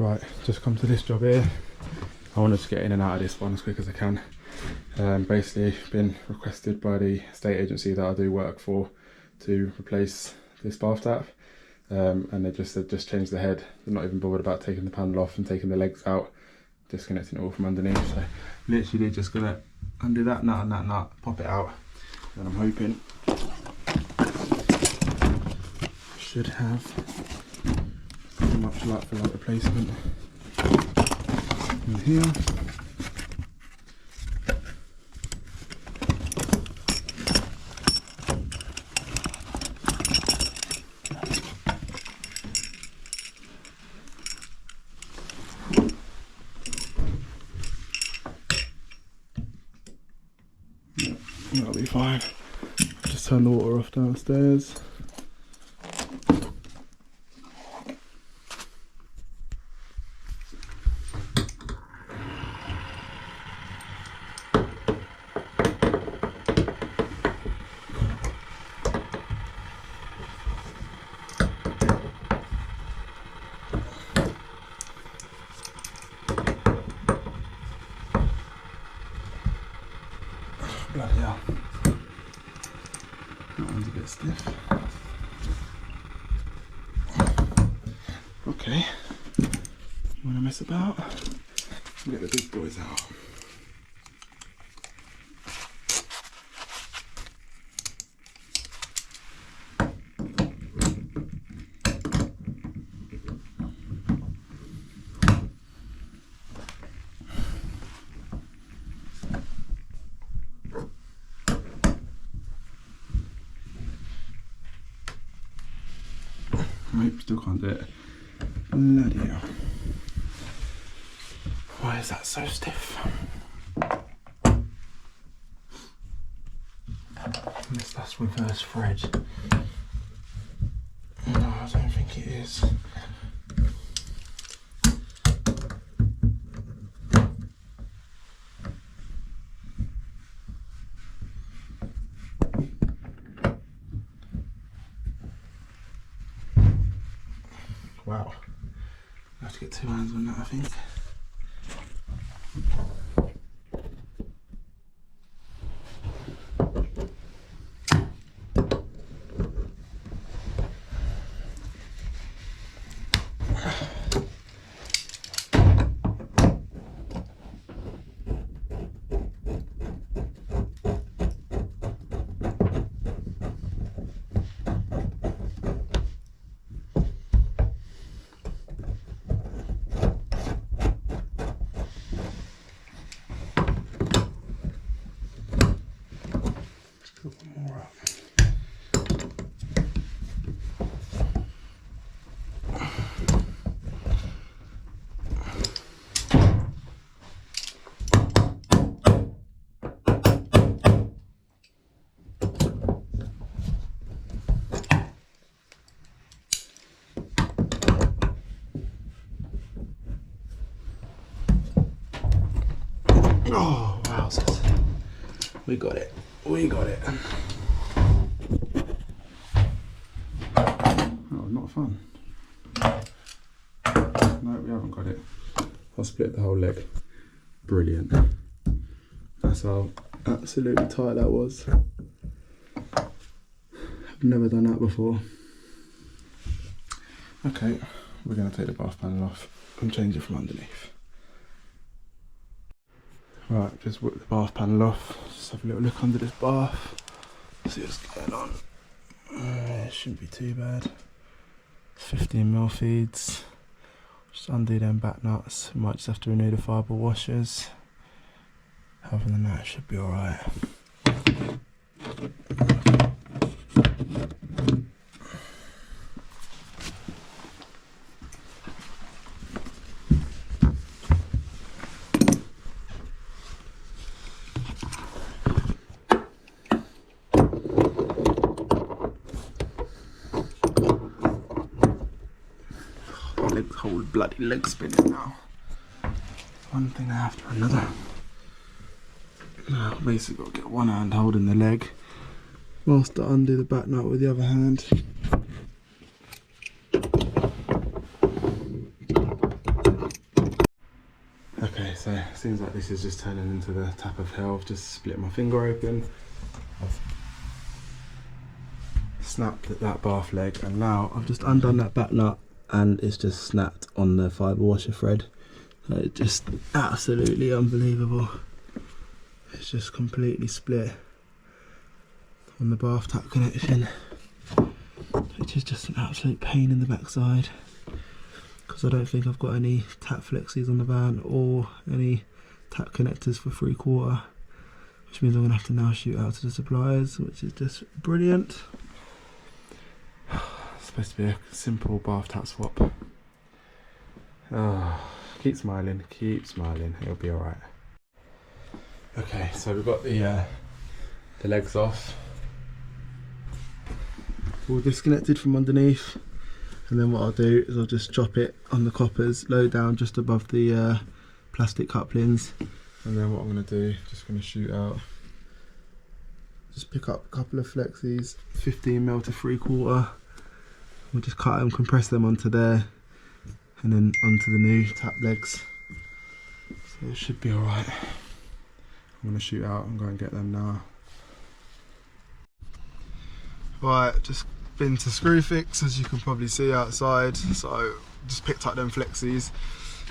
Right, just come to this job here. I wanted to get in and out of this one as quick as I can. Basically been requested by the estate agency that I do work for to replace this bath tap, and they just said just change the head. They're not even bothered about taking the panel off and taking the legs out, disconnecting it all from underneath. So literally just gonna undo that nut and that nut, pop it out, and I'm hoping should have pretty much like for like replacement in here. That'll be fine. Just turn the water off downstairs. Bloody hell. That one's a bit stiff. Okay. You want to mess about? Get the big boys out. Nope, still can't do it. Bloody hell. Why is that so stiff? Unless that's reverse thread. No, I don't think it is. Wow, I have to get two hands on that, I think. Oh, wowzers. We got it. We got it. Oh, not fun. No, we haven't got it. I'll split the whole leg. Brilliant. That's how absolutely tight that was. I've never done that before. Okay, we're going to take the bath panel off and change it from underneath. Right, just whip the bath panel off. Just have a little look under this bath. See what's going on. It shouldn't be too bad. 15mm feeds. Just undo them back nuts. Might just have to renew the fibre washers. Other than that, it should be alright. Whole bloody leg spinning now. One thing after another. Now basically got to get one hand holding the leg whilst I undo the back nut with the other hand. so it seems like this is just turning into the tap of hell. I've just split my finger open. I've snapped at that bath leg, and now I've just undone that back nut and it's just snapped on the fibre washer thread. So it's just absolutely unbelievable. It's just completely split on the bath tap connection, which is just an absolute pain in the backside, because I don't think I've got any tap flexies on the van or any tap connectors for 3/4, which means I'm going to have to now shoot out to the suppliers, which is just brilliant. It's supposed to be a simple bath tap swap. Oh, keep smiling, it'll be alright. Okay, so we've got the legs off, all disconnected from underneath, and then what I'll do is I'll just chop it on the coppers low down just above the plastic couplings, and then what I'm going to do, just going to shoot out, just pick up a couple of flexies, 15mm to 3/4, we'll just cut them, compress them onto there, and then onto the new tap legs, so it should be alright. I'm going to shoot out and go and get them now. Right, just been to Screwfix, as you can probably see outside, so just picked up them flexies.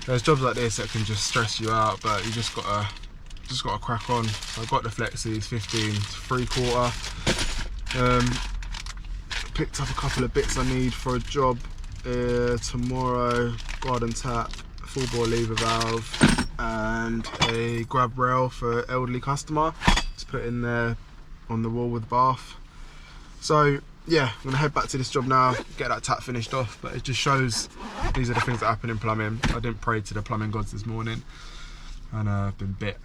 There's jobs like this that can just stress you out, but you just gotta crack on. So I've got the flexies, 15 to 3/4. Picked up a couple of bits I need for a job tomorrow: garden tap, full bore lever valve, and a grab rail for elderly customer to put in there on the wall with the bath. So yeah, I'm gonna head back to this job now, get that tap finished off, but it just shows these are the things that happen in plumbing. I didn't pray to the plumbing gods this morning, and I've been bit,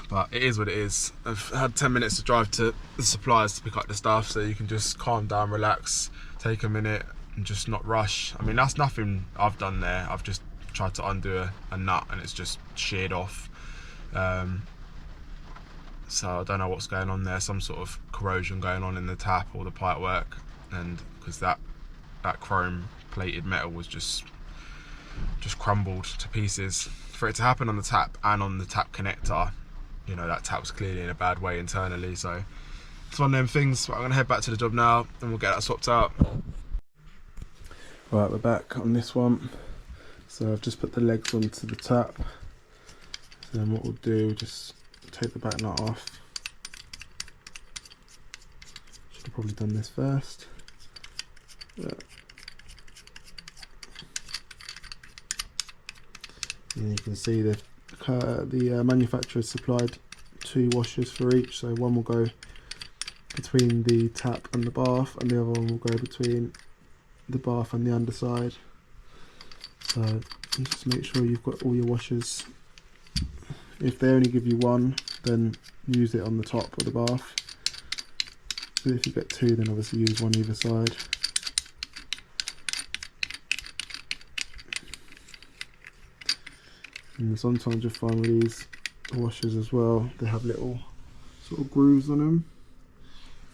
but it is what it is. I've had 10 minutes to drive to the suppliers to pick up the stuff, so you can just calm down, relax, take a minute and just not rush. I mean, that's nothing I've done there. I've just tried to undo a nut and it's just sheared off. So I don't know what's going on there, some sort of corrosion going on in the tap or the pipework, and because that chrome plated metal was just crumbled to pieces. For it to happen on the tap and on the tap connector, you know, that tap was clearly in a bad way internally, so it's one of them things. But I'm gonna head back to the job now and we'll get that swapped out. Right, we're back on this one. So I've just put the legs onto the tap. So then what we'll do, just take the back nut off. Should have probably done this first. Yeah. And you can see the manufacturer supplied 2 washers for each, so one will go between the tap and the bath, and the other one will go between the bath and the underside. So just make sure you've got all your washers. If they only give you one, then use it on the top of the bath. But if you get 2, then obviously use one either side. And sometimes you'll find with these washers as well, they have little sort of grooves on them.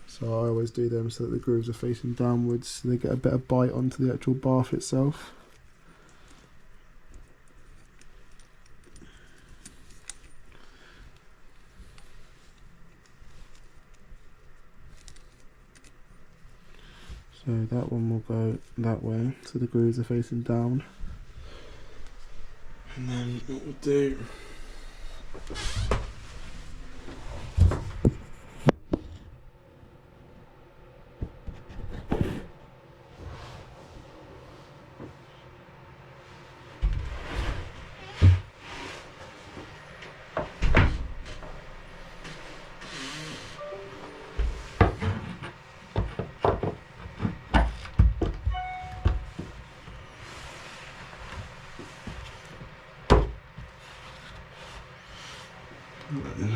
So I always do them so that the grooves are facing downwards, so they get a better bite onto the actual bath itself. So that one will go that way, so the grooves are facing down. And then what we'll do,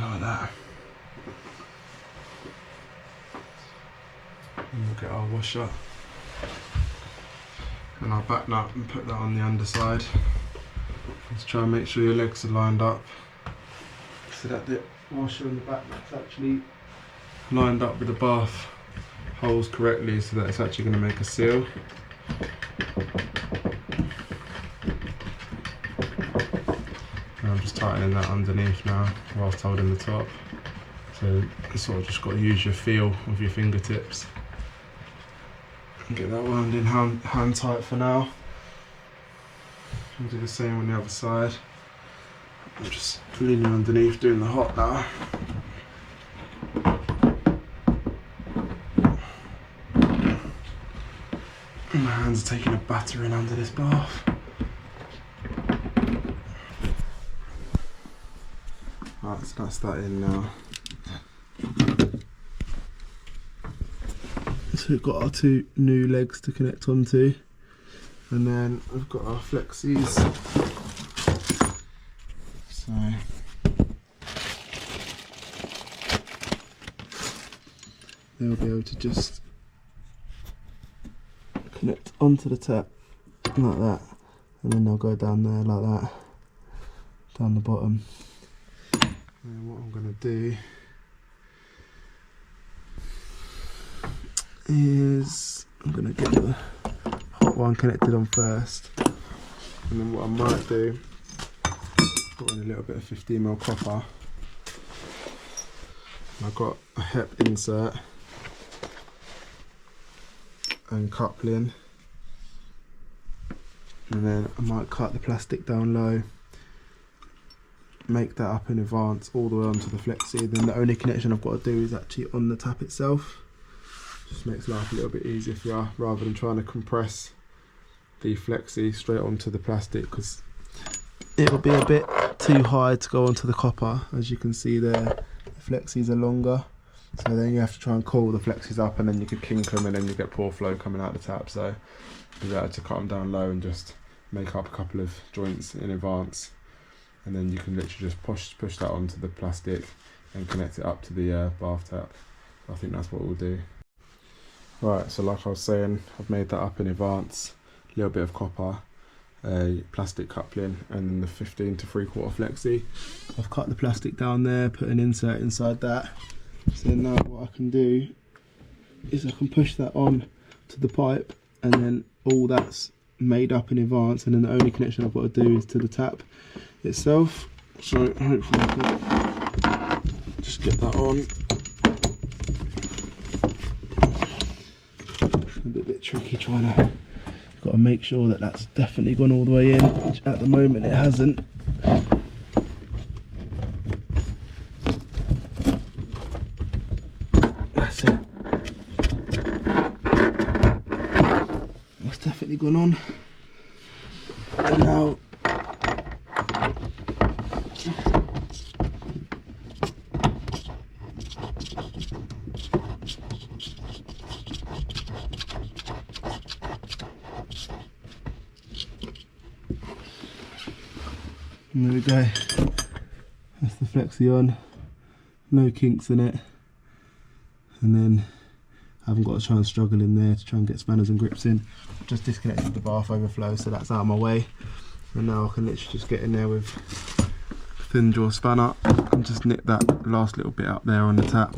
like that. And we'll get our washer and our back nut and put that on the underside. Let's try and make sure your legs are lined up so that the washer and the back nut's actually lined up with the bath holes correctly, so that it's actually going to make a seal. And I'm just tightening that underneath now whilst holding the top. So you sort of just got to use your feel with your fingertips. And get that wound in hand tight for now. I'll do the same on the other side. I'm just leaning underneath doing the hot now. My hands are taking a battering under this bath. Right, so that's that in now. So we've got our 2 new legs to connect onto, and then we've got our flexies. So they'll be able to just connect onto the tap like that, and then they'll go down there like that, down the bottom. And what I'm going to do is I'm going to get the hot one connected on first, and then what I might do, put in a little bit of 15mm copper. I've got a HEP insert and coupling, and then I might cut the plastic down low, make that up in advance all the way onto the flexi. Then the only connection I've got to do is actually on the tap itself. Just makes life a little bit easier for you, rather than trying to compress the flexi straight onto the plastic, because it'll be a bit too high to go onto the copper. As you can see there, the flexis are longer, so then you have to try and coil the flexis up, and then you could kink them, and then you get poor flow coming out the tap. So you better to cut them down low and just make up a couple of joints in advance, and then you can literally just push that onto the plastic and connect it up to the bath tap. So I think that's what we'll do. Right, so like I was saying, I've made that up in advance. A little bit of copper, a plastic coupling, and then the 15 to 3/4 flexi. I've cut the plastic down there, put an insert inside that. So now what I can do is I can push that on to the pipe, and then all that's made up in advance, and then the only connection I've got to do is to the tap itself. So hopefully I can just get that on. A bit tricky trying to, got to make sure that that's definitely gone all the way in, which at the moment it hasn't. That's it. That's definitely gone on. And now and there we go, that's the flexi on, no kinks in it, and then I haven't got to try and struggle in there to try and get spanners and grips in. I've just disconnected the bath overflow, so that's out of my way, and now I can literally just get in there with a thin jaw spanner and just nip that last little bit up there on the tap.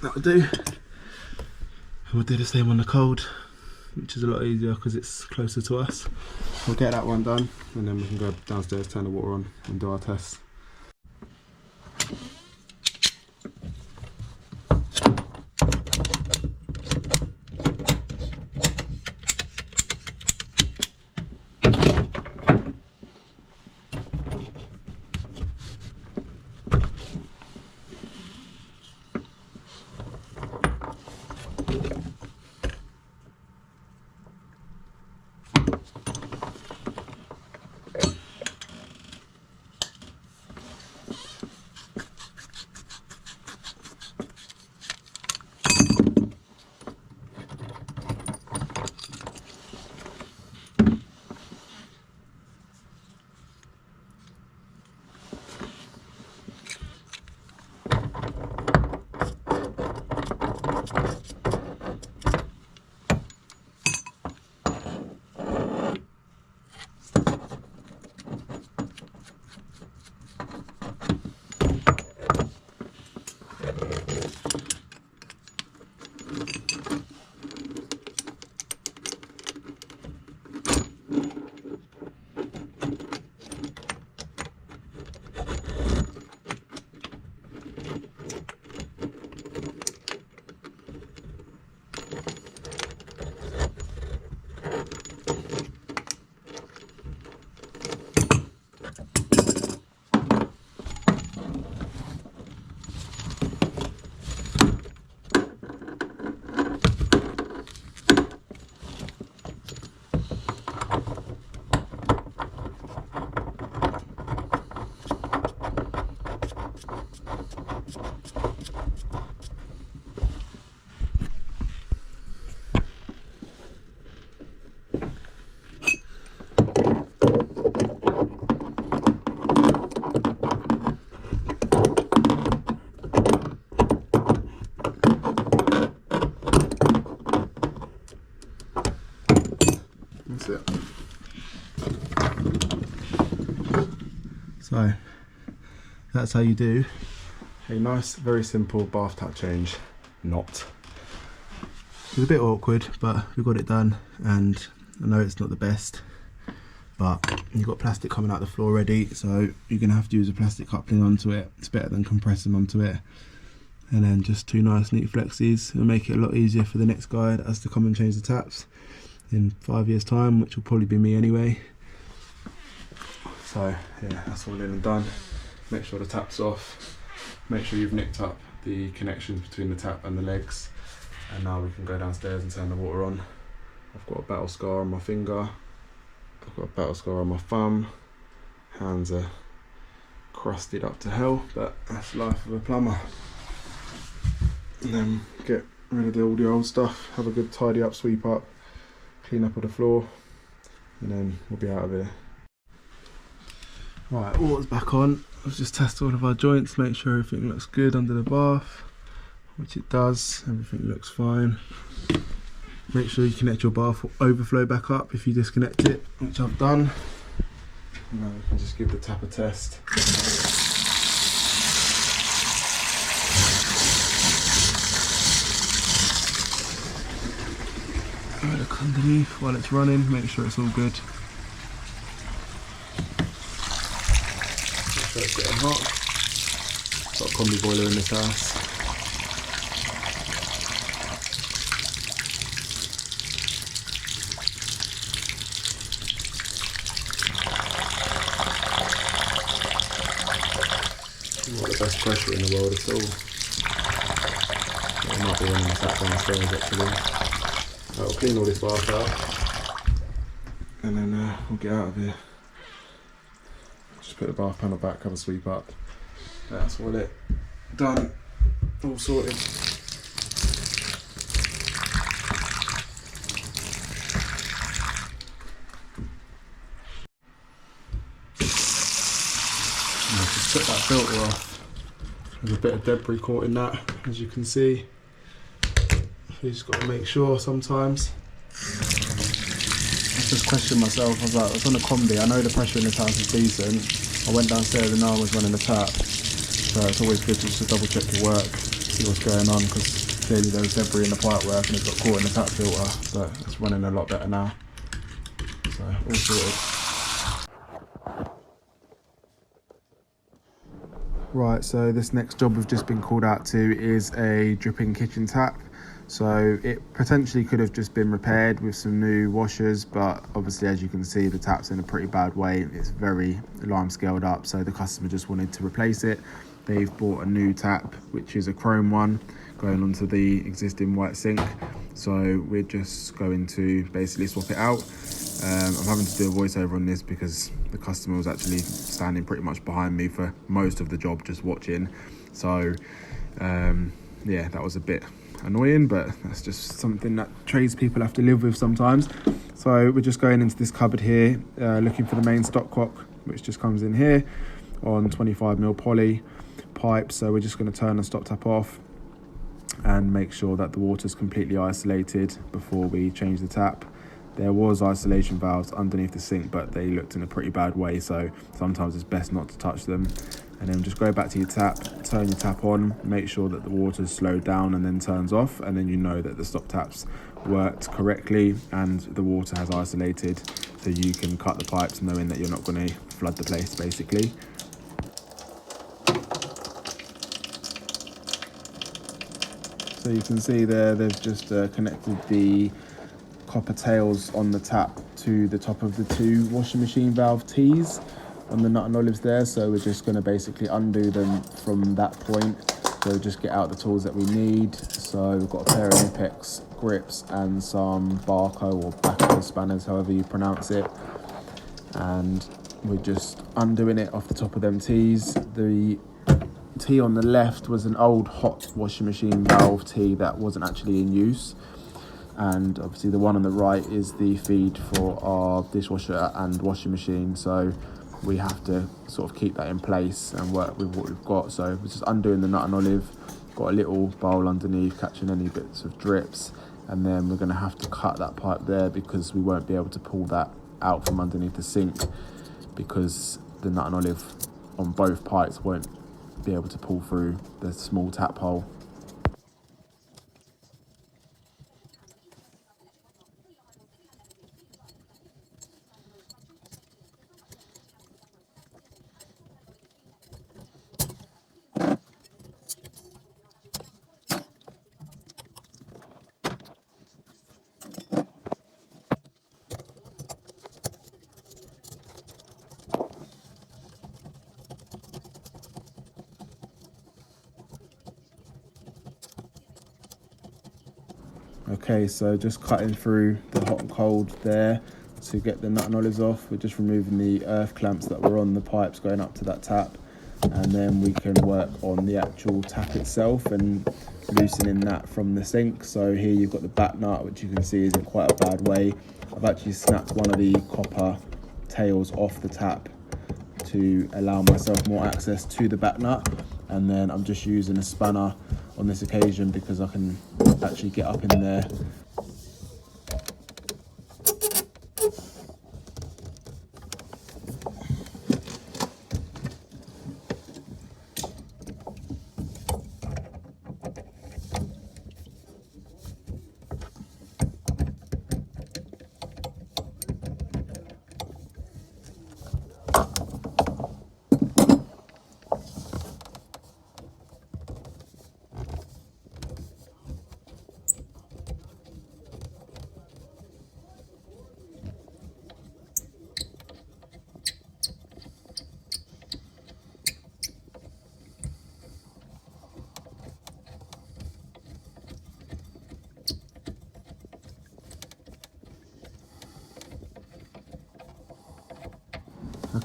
That'll do. And we'll do the same on the cold, which is a lot easier because it's closer to us. We'll get that one done, and then we can go downstairs, turn the water on and do our tests. So that's how you do a nice, very simple bath tap change. Not. It was a bit awkward, but we got it done, and I know it's not the best, but you've got plastic coming out the floor already, so you're gonna have to use a plastic coupling onto it. It's better than compressing onto it. And then just 2 nice neat flexies. It'll make it a lot easier for the next guy that has to come and change the taps in 5 years time, which will probably be me anyway. So yeah, that's all in and done. Make sure the tap's off. Make sure you've nicked up the connections between the tap and the legs. And now we can go downstairs and turn the water on. I've got a battle scar on my finger. I've got a battle scar on my thumb. Hands are crusted up to hell, but that's life of a plumber. And then get rid of all the old stuff, have a good tidy up, sweep up, clean up of the floor, and then we'll be out of here. Right, water's back on. Let's just test all of our joints, make sure everything looks good under the bath, which it does. Everything looks fine. Make sure you connect your bath overflow back up if you disconnect it, which I've done. Now we can just give the tap a test. Look underneath while it's running, make sure it's all good. Make sure it's getting hot. Got a combi boiler in this house. Not the best pressure in the world at all. I might be running the tap downstairs actually. I'll clean all this bath out and then we'll get out of here. Just put the bath panel back, have a sweep up. That's all it. Done. All sorted. Now just put that filter off. There's a bit of debris caught in that, as you can see. You just got to make sure sometimes. I just questioned myself. I was like, I was on a combi. I know the pressure in this house is decent. I went downstairs and no one was running the tap. So it's always good to just double check your work, see what's going on, because clearly there was debris in the pipework and it got caught in the tap filter. But it's running a lot better now. So all sorted. Right, so this next job we've just been called out to is a dripping kitchen tap. So it potentially could have just been repaired with some new washers, but obviously as you can see the tap's in a pretty bad way. It's very alarm scaled up, so the customer just wanted to replace it. They've bought a new tap, which is a chrome one, going onto the existing white sink. So we're just going to basically swap it out. I'm having to do a voiceover on this because the customer was actually standing pretty much behind me for most of the job, just watching. So yeah, that was a bit annoying, but that's just something that tradespeople have to live with sometimes. So we're just going into this cupboard here, looking for the main stopcock, which just comes in here on 25mm poly pipe. So we're just going to turn the stop tap off and make sure that the water's completely isolated before we change the tap. There was isolation valves underneath the sink, but they looked in a pretty bad way, so sometimes it's best not to touch them. And then just go back to your tap, turn your tap on, make sure that the water's slowed down and then turns off, and then you know that the stop tap's worked correctly and the water has isolated, so you can cut the pipes knowing that you're not going to flood the place basically. So you can see there they've just connected the copper tails on the tap to the top of the 2 washing machine valve T's on the nut and olives there. So we're just going to basically undo them from that point. So just get out the tools that we need. So we've got a pair of Nipex grips and some Barco or backhoe spanners, however you pronounce it. And we're just undoing it off the top of them T's. The T on the left was an old hot washing machine valve T that wasn't actually in use. And obviously the one on the right is the feed for our dishwasher and washing machine. So we have to sort of keep that in place and work with what we've got. So we're just undoing the nut and olive, got a little bowl underneath catching any bits of drips, and then we're going to have to cut that pipe there because we won't be able to pull that out from underneath the sink, because the nut and olive on both pipes won't be able to pull through the small tap hole. Okay, so just cutting through the hot and cold there to get the nut and olives off. We're just removing the earth clamps that were on the pipes going up to that tap, and then we can work on the actual tap itself and loosening that from the sink. So here you've got the back nut, which you can see is in quite a bad way. I've actually snapped one of the copper tails off the tap to allow myself more access to the back nut, and then I'm just using a spanner on this occasion because I can actually get up in there.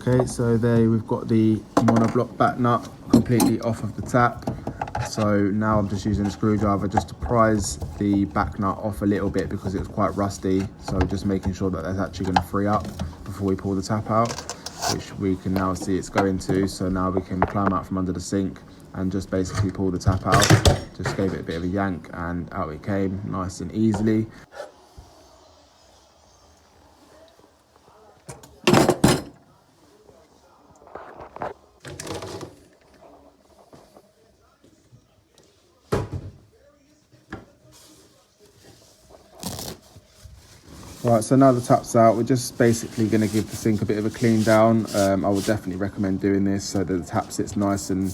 Okay, so there we've got the monoblock back nut completely off of the tap. So now I'm just using a screwdriver just to prise the back nut off a little bit because it was quite rusty. So just making sure that that's actually going to free up before we pull the tap out, which we can now see it's going to. So now we can climb out from under the sink and just basically pull the tap out. Just gave it a bit of a yank and out it came nice and easily. Right, so now the tap's out, we're just basically going to give the sink a bit of a clean down. I would definitely recommend doing this so that the tap sits nice and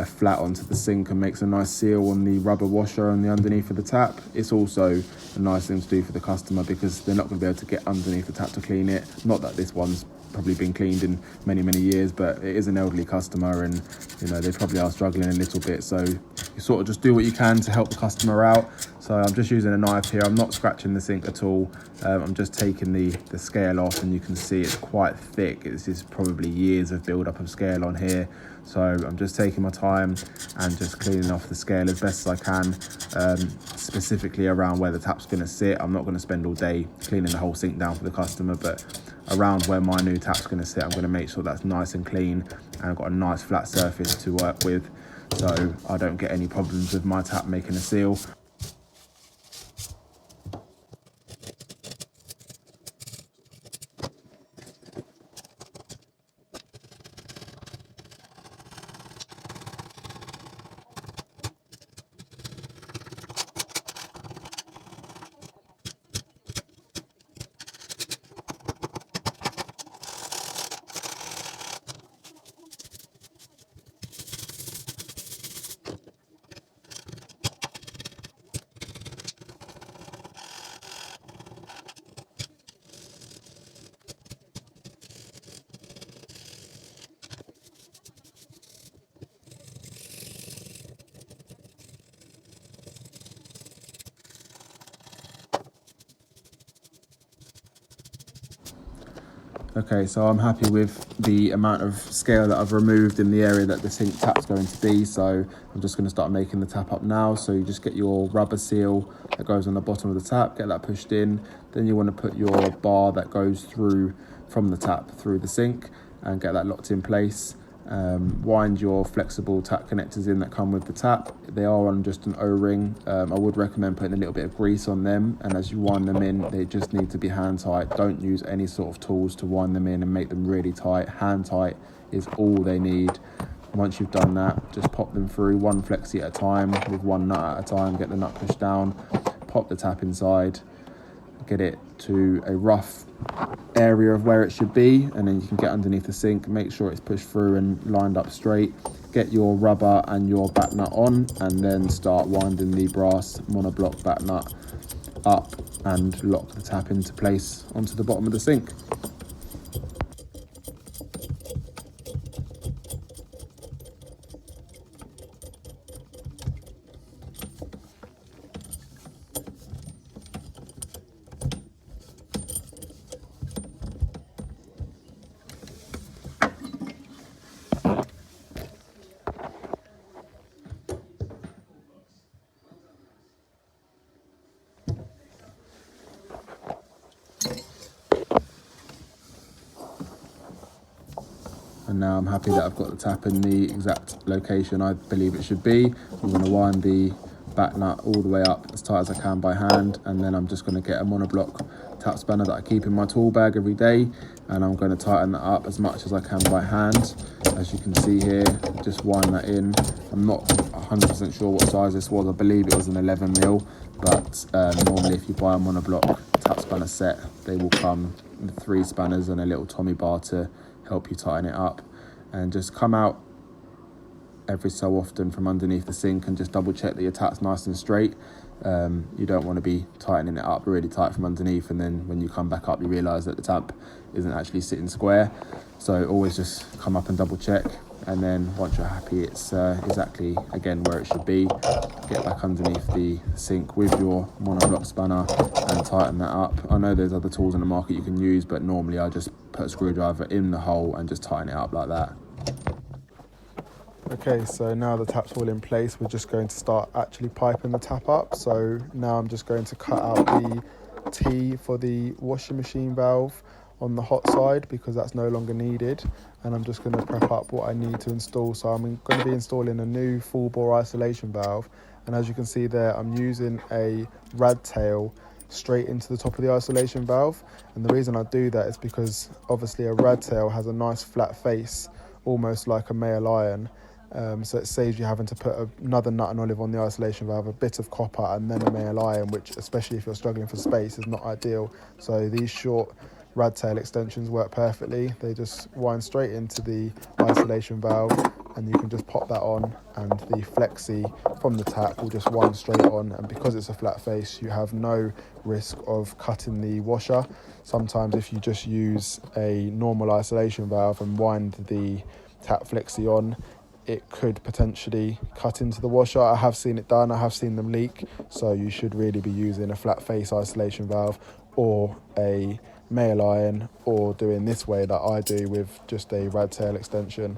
flat onto the sink and makes a nice seal on the rubber washer on the underneath of the tap. It's also a nice thing to do for the customer because they're not going to be able to get underneath the tap to clean it. Not that this one's probably been cleaned in many years, but it is an elderly customer and you know they probably are struggling a little bit, so you sort of just do what you can to help the customer out. So I'm just using a knife here, I'm not scratching the sink at all. I'm just taking the scale off, and you can see it's quite thick. It's just probably years of build up of scale on here. So I'm just taking my time and just cleaning off the scale as best as I can, specifically around where the tap's going to sit. I'm not going to spend all day cleaning the whole sink down for the customer, but around where my new tap's going to sit, I'm going to make sure that's nice and clean and I've got a nice flat surface to work with, so I don't get any problems with my tap making a seal. Okay, so I'm happy with the amount of scale that I've removed in the area that the sink tap's going to be. So I'm just going to start making the tap up now. So you just get your rubber seal that goes on the bottom of the tap, get that pushed in. Then you want to put your bar that goes through from the tap through the sink and get that locked in place. Wind your flexible tap connectors in that come with the tap. They are on just an O-ring. I would recommend putting a little bit of grease on them, and as you wind them in, they just need to be hand tight. Don't use any sort of tools to wind them in and make them really tight. Hand tight is all they need. Once you've done that, just pop them through one flexi at a time with one nut at a time. Get the nut pushed down, pop the tap inside, get it to a rough area of where it should be, and then you can get underneath the sink, make sure it's pushed through and lined up straight. Get your rubber and your back nut on, and then start winding the brass monoblock back nut up and lock the tap into place onto the bottom of the sink. And now I'm happy that I've got the tap in the exact location I believe it should be. I'm going to wind the back nut all the way up as tight as I can by hand, and then I'm just going to get a monoblock tap spanner that I keep in my tool bag every day, and I'm going to tighten that up as much as I can by hand. As you can see here, just wind that in. I'm not 100% sure what size this was. I believe it was an 11mm, but normally if you buy a monoblock tap spanner set, they will come with 3 spanners and a little Tommy bar to help you tighten it up. And just come out every so often from underneath the sink and just double check that your tap's nice and straight. You don't want to be tightening it up really tight from underneath, and then when you come back up you realise that the tap isn't actually sitting square. So always just come up and double check, and then once you're happy it's exactly again where it should be, get back underneath the sink with your monoblock spanner and tighten that up. I know there's other tools in the market you can use, but normally I just put a screwdriver in the hole and just tighten it up like that. Okay, so now the tap's all in place, we're just going to start actually piping the tap up. So now I'm just going to cut out the T for the washing machine valve on the hot side because that's no longer needed, and I'm just going to prep up what I need to install. So I'm going to be installing a new full bore isolation valve, and as you can see there, I'm using a rad tail straight into the top of the isolation valve. And the reason I do that is because obviously a rad tail has a nice flat face, almost like a male iron. So it saves you having to put another nut and olive on the isolation valve, a bit of copper and then a male iron, which especially if you're struggling for space is not ideal. So these short rad tail extensions work perfectly. They just wind straight into the isolation valve, and you can just pop that on, and the flexi from the tap will just wind straight on. And because it's a flat face, you have no risk of cutting the washer. Sometimes if you just use a normal isolation valve and wind the tap flexi on, it could potentially cut into the washer. I have seen it done, I have seen them leak, so you should really be using a flat face isolation valve or a male iron, or doing this way that I do with just a rad tail extension.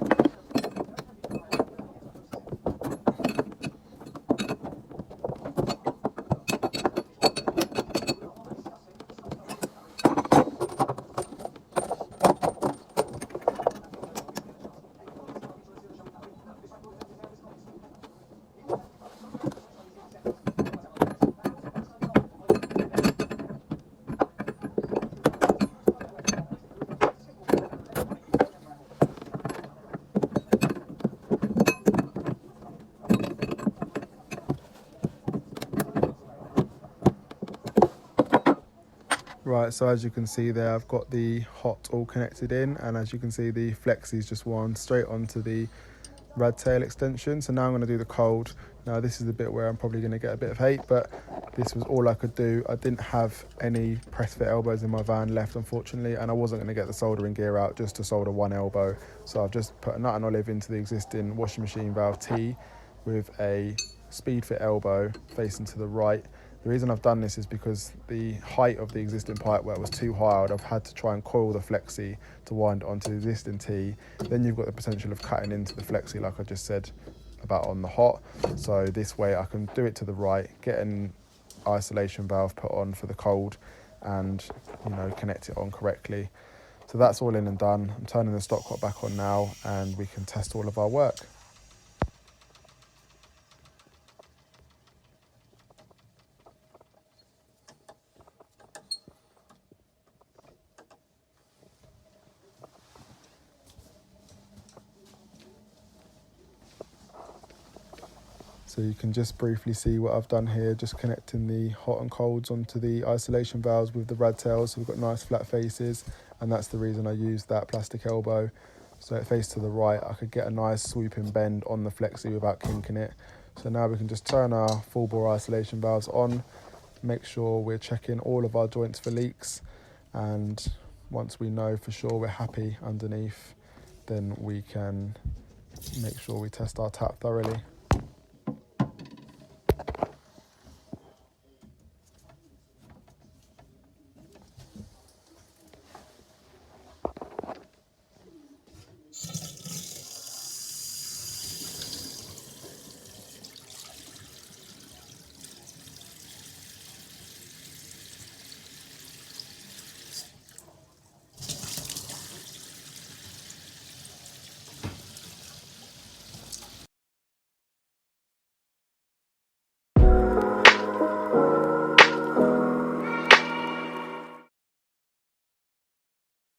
Right, so as you can see there, I've got the hot all connected in, and as you can see the flexi's just wound straight onto the rad tail extension. So now I'm going to do the cold. Now this is the bit where I'm probably going to get a bit of hate, but this was all I could do. I didn't have any press fit elbows in my van left, unfortunately, and I wasn't going to get the soldering gear out just to solder one elbow. So I've just put a nut and olive into the existing washing machine valve T with a speed fit elbow facing to the right. The reason I've done this is because the height of the existing pipework was too high. I've had to try and coil the flexi to wind onto the existing T. Then you've got the potential of cutting into the flexi, like I just said about on the hot. So this way I can do it to the right, get an isolation valve put on for the cold, and connect it on correctly. So that's all in and done. I'm turning the stopcock back on now and we can test all of our work. So you can just briefly see what I've done here, just connecting the hot and colds onto the isolation valves with the rad tails. So we've got nice flat faces, and that's the reason I used that plastic elbow. So it faced to the right, I could get a nice swooping bend on the flexi without kinking it. So now we can just turn our full bore isolation valves on, make sure we're checking all of our joints for leaks, and once we know for sure we're happy underneath, then we can make sure we test our tap thoroughly.